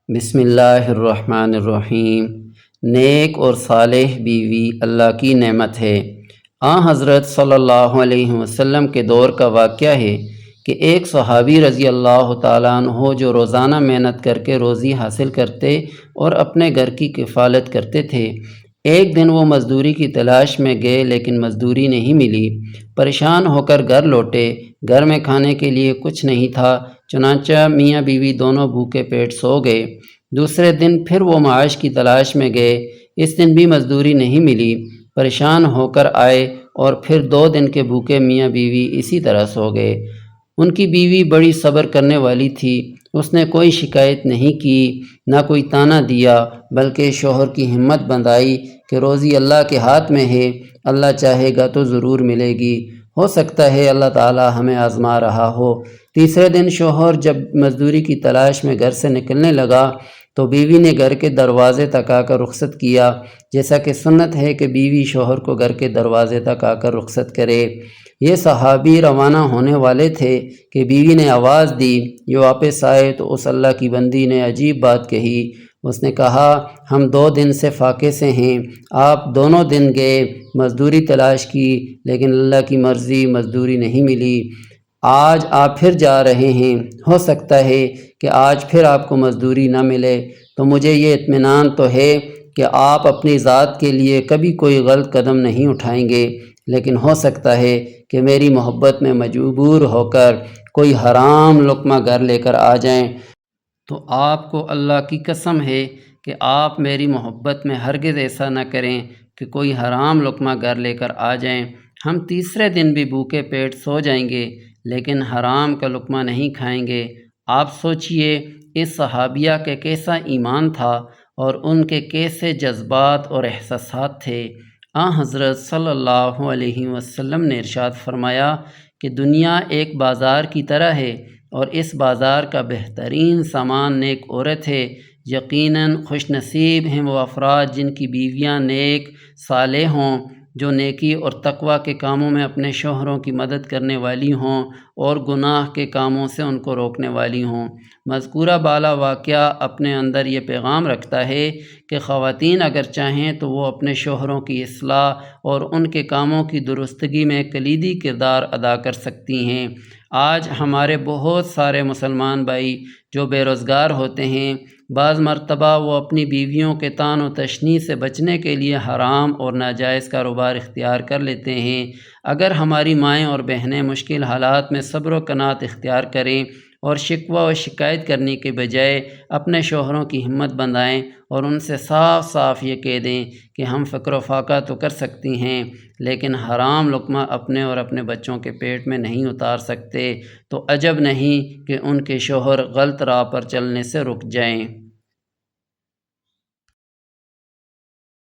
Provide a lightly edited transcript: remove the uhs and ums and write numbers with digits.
بسم اللہ الرحمن الرحیم۔ نیک اور صالح بیوی اللہ کی نعمت ہے۔ حضرت صلی اللہ علیہ وسلم کے دور کا واقعہ ہے کہ ایک صحابی رضی اللہ تعالیٰ عنہ جو روزانہ محنت کر کے روزی حاصل کرتے اور اپنے گھر کی کفالت کرتے تھے، ایک دن وہ مزدوری کی تلاش میں گئے لیکن مزدوری نہیں ملی۔ پریشان ہو کر گھر لوٹے۔ گھر میں کھانے کے لیے کچھ نہیں تھا، چنانچہ میاں بیوی دونوں بھوکے پیٹ سو گئے۔ دوسرے دن پھر وہ معاش کی تلاش میں گئے۔ اس دن بھی مزدوری نہیں ملی۔ پریشان ہو کر آئے اور پھر 2 دن کے بھوکے میاں بیوی اسی طرح سو گئے۔ ان کی بیوی بڑی صبر کرنے والی تھی۔ اس نے کوئی شکایت نہیں کی، نہ کوئی طعنہ دیا، بلکہ شوہر کی ہمت بندھائی کہ روزی اللہ کے ہاتھ میں ہے، اللہ چاہے گا تو ضرور ملے گی، ہو سکتا ہے اللہ تعالی ہمیں آزما رہا ہو۔ تیسرے دن شوہر جب مزدوری کی تلاش میں گھر سے نکلنے لگا تو بیوی نے گھر کے دروازے تک آ کر رخصت کیا، جیسا کہ سنت ہے کہ بیوی شوہر کو گھر کے دروازے تک آ کر رخصت کرے۔ یہ صحابی روانہ ہونے والے تھے کہ بیوی نے آواز دی۔ یہ واپس آئے تو اس اللہ کی بندی نے عجیب بات کہی۔ اس نے کہا، ہم 2 دن سے فاقے سے ہیں، آپ دونوں دن گئے، مزدوری تلاش کی، لیکن اللہ کی مرضی مزدوری نہیں ملی۔ آج آپ پھر جا رہے ہیں، ہو سکتا ہے کہ آج پھر آپ کو مزدوری نہ ملے، تو مجھے یہ اطمینان تو ہے کہ آپ اپنی ذات کے لیے کبھی کوئی غلط قدم نہیں اٹھائیں گے، لیکن ہو سکتا ہے کہ میری محبت میں مجبور ہو کر کوئی حرام لقمہ گھر لے کر آ جائیں، تو آپ کو اللہ کی قسم ہے کہ آپ میری محبت میں ہرگز ایسا نہ کریں کہ کوئی حرام لقمہ گھر لے کر آ جائیں۔ ہم تیسرے دن بھی بھوکے پیٹ سو جائیں گے لیکن حرام کا لقمہ نہیں کھائیں گے۔ آپ سوچئے اس صحابیہ کے کیسا ایمان تھا اور ان کے کیسے جذبات اور احساسات تھے۔ حضرت صلی اللہ علیہ وسلم نے ارشاد فرمایا کہ دنیا ایک بازار کی طرح ہے اور اس بازار کا بہترین سامان نیک عورت ہے۔ یقیناً خوش نصیب ہیں وہ افراد جن کی بیویاں نیک صالح ہوں، جو نیکی اور تقوی کے کاموں میں اپنے شوہروں کی مدد کرنے والی ہوں اور گناہ کے کاموں سے ان کو روکنے والی ہوں۔ مذکورہ بالا واقعہ اپنے اندر یہ پیغام رکھتا ہے کہ خواتین اگر چاہیں تو وہ اپنے شوہروں کی اصلاح اور ان کے کاموں کی درستگی میں کلیدی کردار ادا کر سکتی ہیں۔ آج ہمارے بہت سارے مسلمان بھائی جو بے روزگار ہوتے ہیں، بعض مرتبہ وہ اپنی بیویوں کے طعن و تشنیع سے بچنے کے لیے حرام اور ناجائز کاروبار اختیار کر لیتے ہیں۔ اگر ہماری مائیں اور بہنیں مشکل حالات میں صبر و قناعت اختیار کریں اور شکوہ و شکایت کرنے کے بجائے اپنے شوہروں کی ہمت بندھائیں اور ان سے صاف صاف یہ کہہ دیں کہ ہم فقر و فاقہ تو کر سکتی ہیں لیکن حرام لقمہ اپنے اور اپنے بچوں کے پیٹ میں نہیں اتار سکتے، تو عجب نہیں کہ ان کے شوہر غلط راہ پر چلنے سے رک جائیں۔